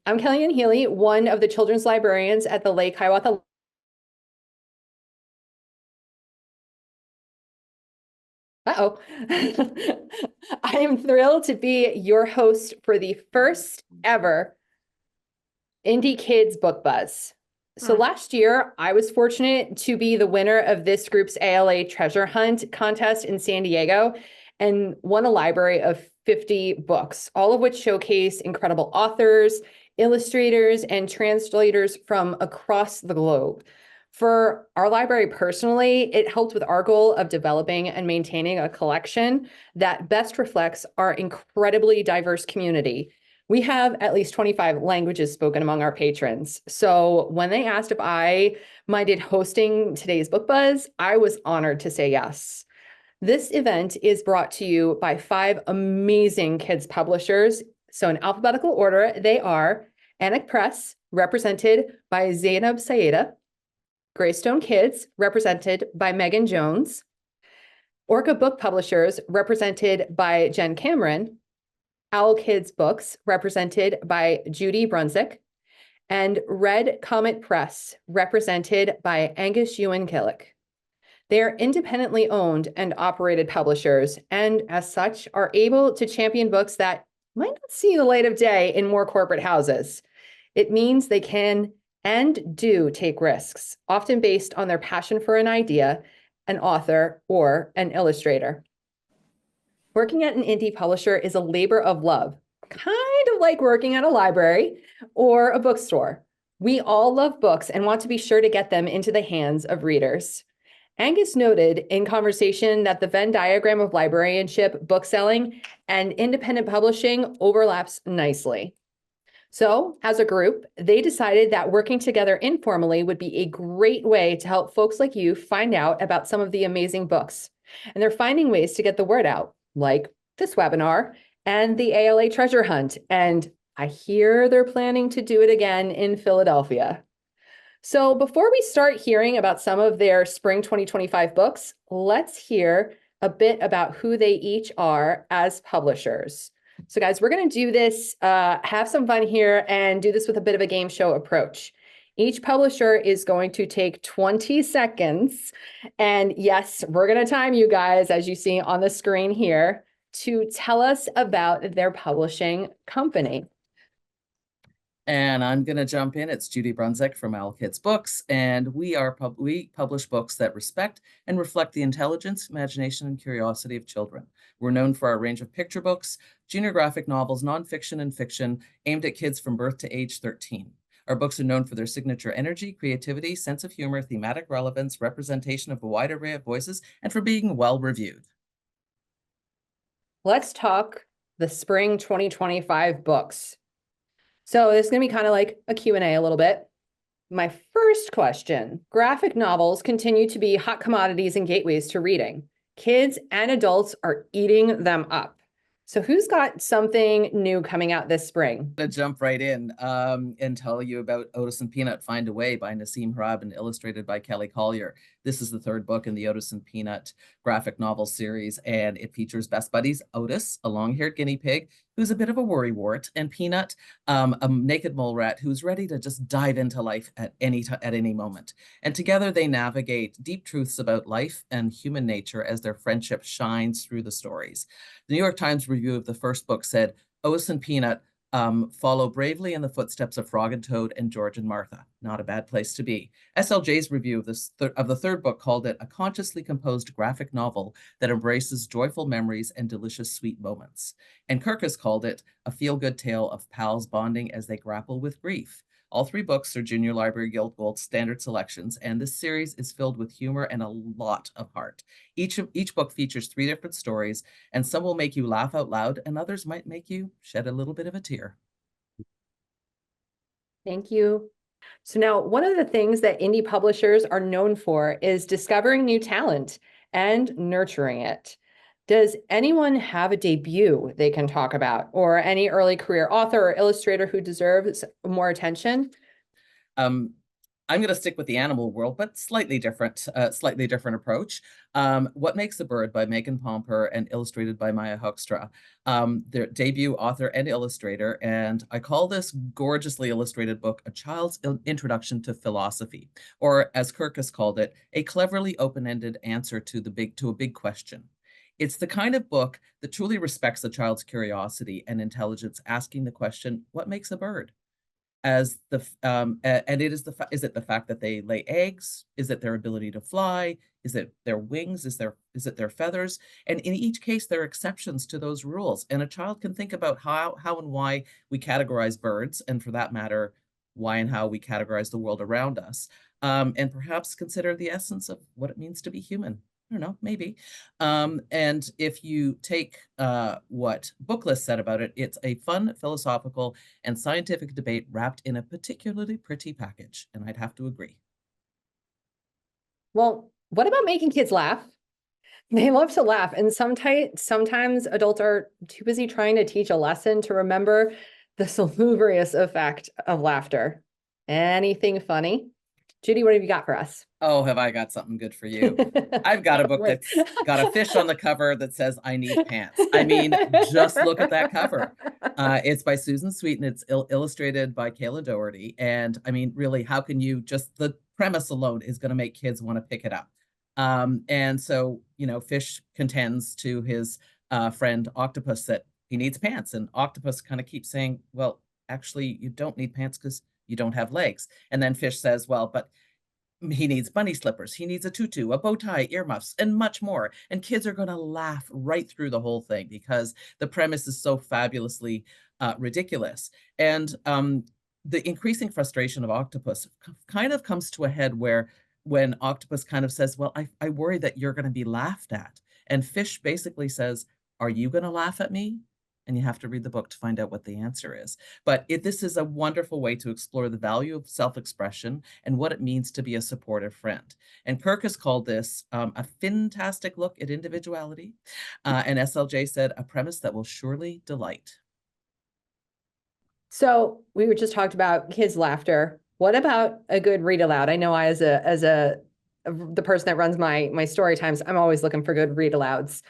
I'm Kellyanne Healey, one of the children's librarians at the Lake Hiawatha. Uh-oh. I am thrilled to be your host for the first ever Indie Kids Book Buzz. So last year, I was fortunate to be the winner of this group's ALA Treasure Hunt contest in San Diego and won a library of 50 books, all of which showcase incredible authors, illustrators, and translators from across the globe. For our library personally, it helped with our goal of developing and maintaining a collection that best reflects our incredibly diverse community. We have at least 25 languages spoken among our patrons. So when they asked if I minded hosting today's book buzz, I was honored to say yes. This event is brought to you by 5 amazing kids publishers. So in alphabetical order, they are Anik Press, represented by Zainab Sayeda; Greystone Kids, represented by Megan Jones; Orca Book Publishers, represented by Jen Cameron; Owlkids Books, represented by Judy Brunsek; and Red Comet Press, represented by Angus Ewan Killick. They are independently owned and operated publishers, and as such, are able to champion books that might not see the light of day in more corporate houses. It means they can and do take risks, often based on their passion for an idea, an author, or an illustrator. Working at an indie publisher is a labor of love, kind of like working at a library or a bookstore. We all love books and want to be sure to get them into the hands of readers. Angus noted in conversation that the Venn diagram of librarianship, bookselling, and independent publishing overlaps nicely. So, as a group, they decided that working together informally would be a great way to help folks like you find out about some of the amazing books. And they're finding ways to get the word out, like this webinar and the ALA Treasure Hunt. And I hear they're planning to do it again in Philadelphia. So before we start hearing about some of their spring 2025 books, let's hear a bit about who they each are as publishers. So guys, we're going to do this, have some fun here, and do this with a bit of a game show approach. Each publisher is going to take 20 seconds. And yes, we're going to time you guys, as you see on the screen here, to tell us about their publishing company. And I'm going to jump in. It's Judy Brunsek from Owlkids Books, and we publish books that respect and reflect the intelligence, imagination, and curiosity of children. We're known for our range of picture books, junior graphic novels, nonfiction, and fiction aimed at kids from birth to age 13. Our books are known for their signature energy, creativity, sense of humor, thematic relevance, representation of a wide array of voices, and for being well-reviewed. Let's talk the spring 2025 books. So this is going to be kind of like a Q&A a little bit. My first question: graphic novels continue to be hot commodities and gateways to reading. Kids and adults are eating them up. So who's got something new coming out this spring? I'm going to jump right in and tell you about Otis and Peanut Find a Way by Nassim Harab and illustrated by Kelly Collier. This is the 3rd book in the Otis and Peanut graphic novel series, and it features best buddies Otis, a long-haired guinea pig who's a bit of a worrywart, and Peanut, a naked mole rat who's ready to just dive into life at any moment. And together they navigate deep truths about life and human nature as their friendship shines through the stories. The New York Times review of the first book said, Otis and Peanut follow bravely in the footsteps of Frog and Toad and George and Martha. Not a bad place to be. SLJ's review of the 3rd book called it a consciously composed graphic novel that embraces joyful memories and delicious sweet moments. And Kirkus called it a feel-good tale of pals bonding as they grapple with grief. All 3 books are Junior Library Guild Gold standard selections, and this series is filled with humor and a lot of heart. Each book features 3 different stories, and some will make you laugh out loud, and others might make you shed a little bit of a tear. Thank you. So now, one of the things that indie publishers are known for is discovering new talent and nurturing it. Does anyone have a debut they can talk about, or any early career author or illustrator who deserves more attention? I'm going to stick with the animal world, but slightly different approach. What Makes a Bird by Megan Pomper and illustrated by Maya Hoekstra. Their debut author and illustrator. And I call this gorgeously illustrated book a child's introduction to philosophy, or as Kirkus called it, a cleverly open-ended answer to a big question. It's the kind of book that truly respects the child's curiosity and intelligence, asking the question, what makes a bird? As the and it is is it the fact that they lay eggs? Is it their ability to fly? Is it their wings? Is it their feathers? And in each case, there are exceptions to those rules. And a child can think about how and why we categorize birds, and for that matter, why and how we categorize the world around us, and perhaps consider the essence of what it means to be human. I don't know, maybe. And if you take what Booklist said about it, it's a fun, philosophical, and scientific debate wrapped in a particularly pretty package. And I'd have to agree. Well, what about making kids laugh? They love to laugh. And sometimes adults are too busy trying to teach a lesson to remember the salubrious effect of laughter. Anything funny? Judy, what have you got for us? Oh, have I got something good for you? I've got a book that's got a fish on the cover that says, I need pants. I mean, just look at that cover. It's by Susan Sweet, and it's illustrated by Kayla Doherty. And I mean, really, how can you the premise alone is going to make kids want to pick it up. And so, Fish contends to his friend Octopus that he needs pants. And Octopus kind of keeps saying, well, actually, you don't need pants because you don't have legs. And then Fish says, well, but he needs bunny slippers, he needs a tutu, a bow tie, earmuffs, and much more. And kids are going to laugh right through the whole thing because the premise is so fabulously ridiculous. And the increasing frustration of Octopus kind of comes to a head when Octopus kind of says, well, I worry that you're going to be laughed at. And Fish basically says, are you going to laugh at me? And you have to read the book to find out what the answer is. But this is a wonderful way to explore the value of self-expression and what it means to be a supportive friend. And Kirkus called this a fantastic look at individuality. And SLJ said, a premise that will surely delight. So we were just talked about kids' laughter. What about a good read aloud? I know the person that runs my story times, I'm always looking for good read alouds.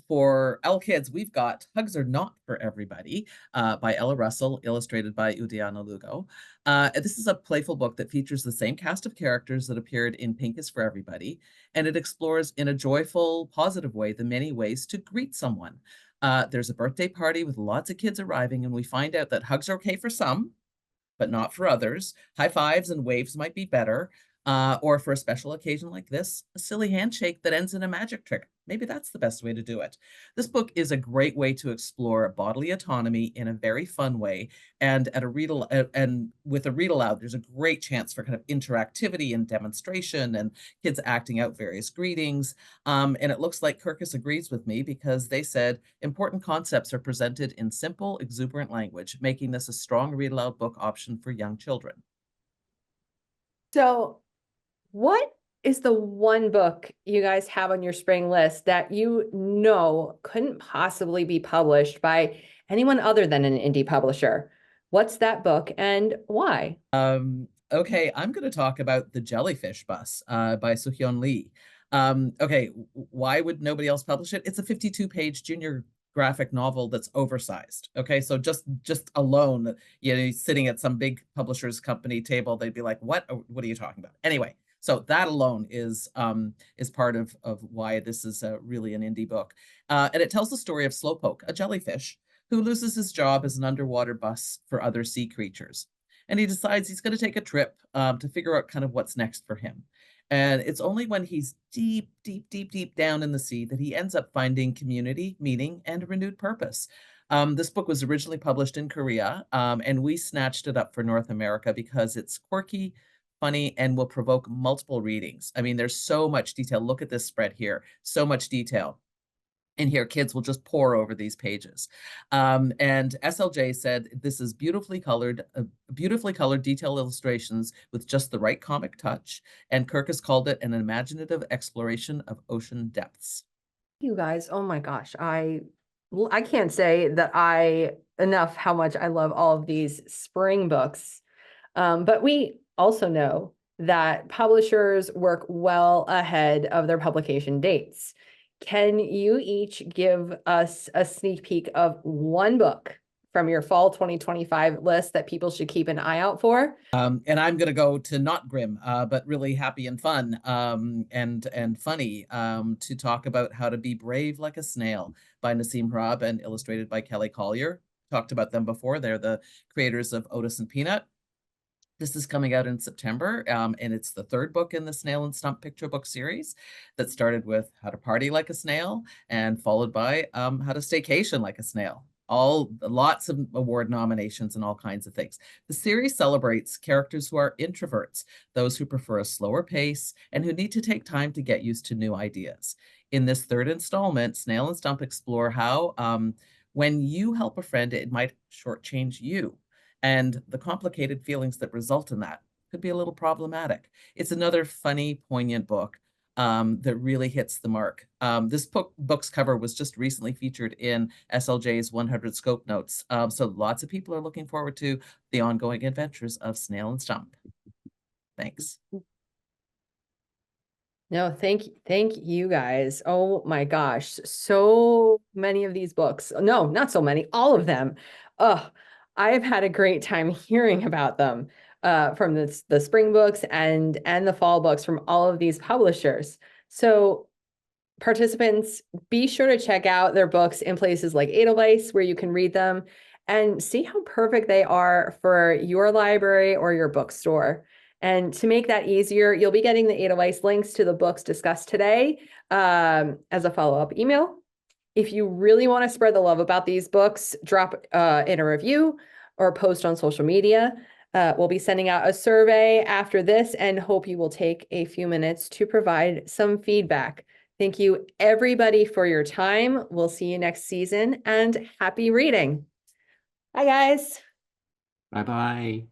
For Owlkids, we've got Hugs Are Not for Everybody by Ella Russell, illustrated by Udiana Lugo. This is a playful book that features the same cast of characters that appeared in Pink is for Everybody, and it explores in a joyful, positive way the many ways to greet someone. There's a birthday party with lots of kids arriving, and we find out that hugs are okay for some, but not for others. High fives and waves might be better. Or for a special occasion like this, a silly handshake that ends in a magic trick. Maybe that's the best way to do it. This book is a great way to explore bodily autonomy in a very fun way. And with a read aloud, there's a great chance for kind of interactivity and demonstration and kids acting out various greetings. And it looks like Kirkus agrees with me because they said important concepts are presented in simple, exuberant language, making this a strong read aloud book option for young children. So what is the one book you guys have on your spring list that couldn't possibly be published by anyone other than an indie publisher? What's that book and why? Okay, I'm going to talk about The Jellyfish Bus by Soo-hyun Lee. Okay, why would nobody else publish it? It's a 52-page junior graphic novel that's oversized. Okay, so just alone, sitting at some big publisher's company table, they'd be like, what are you talking about? Anyway, so that alone is part of why this is really an indie book. And it tells the story of Slowpoke, a jellyfish, who loses his job as an underwater bus for other sea creatures. And he decides he's going to take a trip to figure out kind of what's next for him. And it's only when he's deep, deep, deep, deep down in the sea that he ends up finding community, meaning, and a renewed purpose. This book was originally published in Korea, and we snatched it up for North America because it's quirky, funny, and will provoke multiple readings. I mean, there's so much detail. Look at this spread here. So much detail. And here, kids will just pore over these pages. And SLJ said, this is beautifully colored detailed illustrations with just the right comic touch. And Kirkus called it an imaginative exploration of ocean depths. You guys, oh my gosh, I can't say that enough how much I love all of these spring books. But we also know that publishers work well ahead of their publication dates. Can you each give us a sneak peek of one book from your fall 2025 list that people should keep an eye out for? And I'm going to go to not grim, but really happy and fun and funny to talk about How to Be Brave Like a Snail by Nassim Harab and illustrated by Kelly Collier. Talked about them before. They're the creators of Otis and Peanut. This is coming out in September, and it's the third book in the Snail and Stump picture book series that started with How to Party Like a Snail and followed by How to Staycation Like a Snail. Lots of award nominations and all kinds of things. The series celebrates characters who are introverts, those who prefer a slower pace and who need to take time to get used to new ideas. In this third installment, Snail and Stump explore how when you help a friend, it might shortchange you. And the complicated feelings that result in that could be a little problematic. It's another funny, poignant book that really hits the mark. This book's cover was just recently featured in SLJ's 100 Scope Notes. So lots of people are looking forward to the ongoing adventures of Snail and Stump. Thanks. No, thank you guys. Oh my gosh, so many of these books. No, not so many, all of them. Oh, I have had a great time hearing about them from the spring books and the fall books from all of these publishers. So participants, be sure to check out their books in places like Edelweiss where you can read them and see how perfect they are for your library or your bookstore. And to make that easier, you'll be getting the Edelweiss links to the books discussed today as a follow-up email. If you really want to spread the love about these books, drop in a review or post on social media. We'll be sending out a survey after this and hope you will take a few minutes to provide some feedback. Thank you, everybody, for your time. We'll see you next season and happy reading. Bye, guys. Bye-bye.